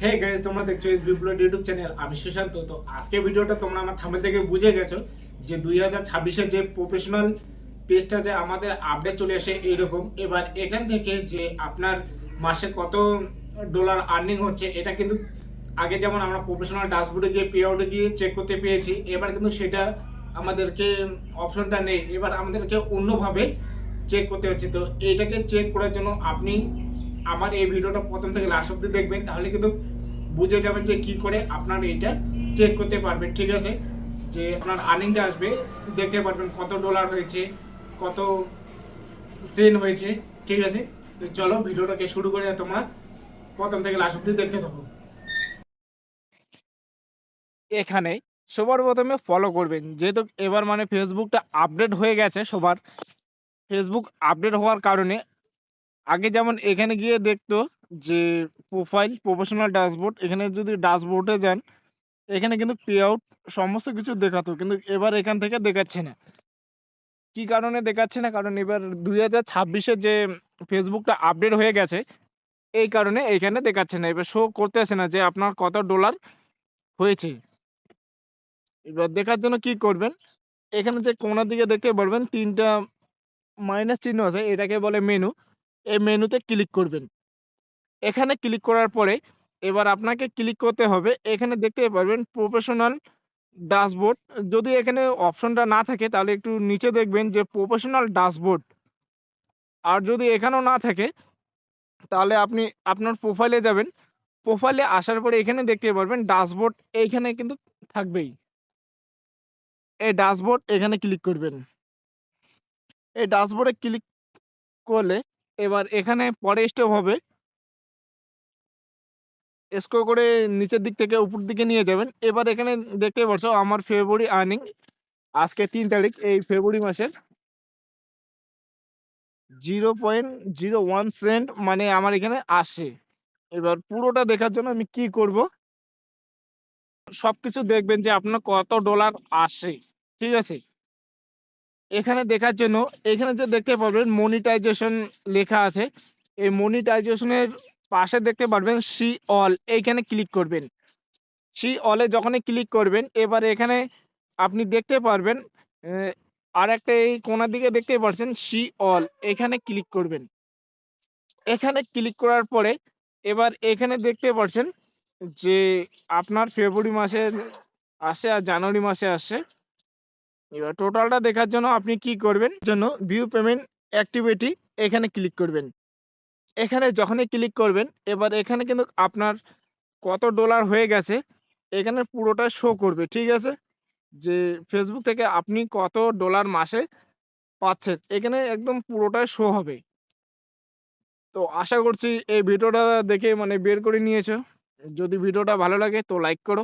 Hey guys, তোমরা দেখছো S বিপ্লব YouTube channel. আমি সুশান্ত। তো আজকে ভিডিওটা তোমরা আমার থাম্বনেল থেকে বুঝে গেছো যে 2026-এর যে প্রফেশনাল পেজটা যে আমাদের আপডেট চলে আসে এইরকম। এবার এখান থেকে যে আপনার মাসে কত ডলার আর্নিং হচ্ছে, এটা কিন্তু আগে যেমন আমরা প্রফেশনাল ড্যাশবোর্ডে গিয়ে পে আউটে গিয়ে চেক করতে পেরেছি, এবার কিন্তু সেটা আমাদেরকে অপশনটা নেই। এবার আমাদেরকে অন্যভাবে চেক করতে হচ্ছে। তো এইটাকে চেক করার জন্য আপনি আমার এই ভিডিওটা প্রথম থেকে লাস্ট অব্দি দেখবেন, তাহলে কিন্তু বুঝে যাবেন যে কি করে আপনার এইটা চেক করতে পারবেন। ঠিক আছে, যে আপনার আর্নিংটা আসবে, দেখতে পারবেন কত ডলার হয়েছে, কত সেন হয়েছে। ঠিক আছে, তো চলো ভিডিওটাকে শুরু করে তোমরা প্রথম থেকে লাস্ট অব্দি দেখতে থাকো। এখানে সবার প্রথমে ফলো করবেন, যেহেতু এবার ফেসবুকটা আপডেট হয়ে গেছে। সবার ফেসবুক আপডেট হওয়ার কারণে আগে যেমন এখানে গিয়ে দেখতো যে প্রোফাইল প্রফেশনাল ড্যাশবোর্ড, এখানে যদি ড্যাশবোর্ডে যান এখানে কিন্তু পে আউট সমস্ত কিছু দেখাতো, কিন্তু এবার এখান থেকে দেখাচ্ছে না। কি কারণে দেখাচ্ছে না? কারণ এবার 2026-এ যে ফেসবুকটা আপডেট হয়ে গেছে, এই কারণে এখানে দেখাচ্ছে না। এবার শো করতেছে না যে আপনার কত ডলার হয়েছে। এবার দেখার জন্য কি করবেন, এখানে যে কোণার দিকে দেখতে পারবেন তিনটা মাইনাস চিহ্ন আছে, এটাকে বলে মেনু। এই মেনুতে ক্লিক করবেন। এখানে ক্লিক করার পরে এবার আপনাকে ক্লিক করতে হবে, এখানে দেখতে পারবেন প্রফেশনাল ড্যাশবোর্ড। যদি এখানে অপশনটা না থাকে তাহলে একটু নিচে দেখবেন যে প্রফেশনাল ড্যাশবোর্ড। আর যদি এখানেও না থাকে তাহলে আপনি আপনার প্রোফাইলে যাবেন। প্রোফাইলে আসার পরে এখানে দেখতে পারবেন ড্যাশবোর্ড, এইখানে কিন্তু থাকবেই। এই ড্যাশবোর্ড এখানে ক্লিক করবেন। এই ড্যাশবোর্ডে ক্লিক করলে এবার এখানে পরে স্টেপ হবে, স্ক্রল করে নিচের দিক থেকে উপর দিকে নিয়ে যাবেন। এবার এখানে দেখতে পাচ্ছ আমার ফেব্রুয়ারি আর্নিং আজকে 3 তারিখ, এই ফেব্রুয়ারি মাসের 0.01 সেন্ট আমার এখানে আসে। এবার পুরোটা দেখার জন্য আমি কি করব, সবকিছু দেখবেন যে আপনার কত ডলার আসে। ঠিক আছে, এখানে দেখার জন্য এখানে যে দেখতে পারবেন মনিটাইজেশন লেখা আছে, এই মনিটাইজেশনের পাশে দেখতে পারবেন সি অল, এইখানে ক্লিক করবেন। সি অলে যখনই ক্লিক করবেন এবার এখানে আপনি দেখতে পারবেন আর একটা এই কোণার দিকে দেখতে পাচ্ছেন সি অল, এখানে ক্লিক করবেন। এখানে ক্লিক করার পরে এবার এখানে দেখতে পাচ্ছেন যে আপনার ফেব্রুয়ারি মাসে আসে আর জানুয়ারি মাসে আসে। এবার টোটালটা দেখার জন্য আপনি কি করবেন, জন্য ভিউ পেমেন্ট অ্যাক্টিভিটি এখানে ক্লিক করবেন। এখানে যখনই ক্লিক করবেন এবার এখানে কিন্তু আপনার কত ডলার হয়ে গেছে এখানে পুরোটা শো করবে। ঠিক আছে, যে ফেসবুক থেকে আপনি কত ডলার মাসে পাচ্ছেন এখানে একদম পুরোটাই শো হবে। তো আশা করছি এই ভিডিওটা দেখে বের করে নিয়েছো। যদি ভিডিওটা ভালো লাগে তো লাইক করো।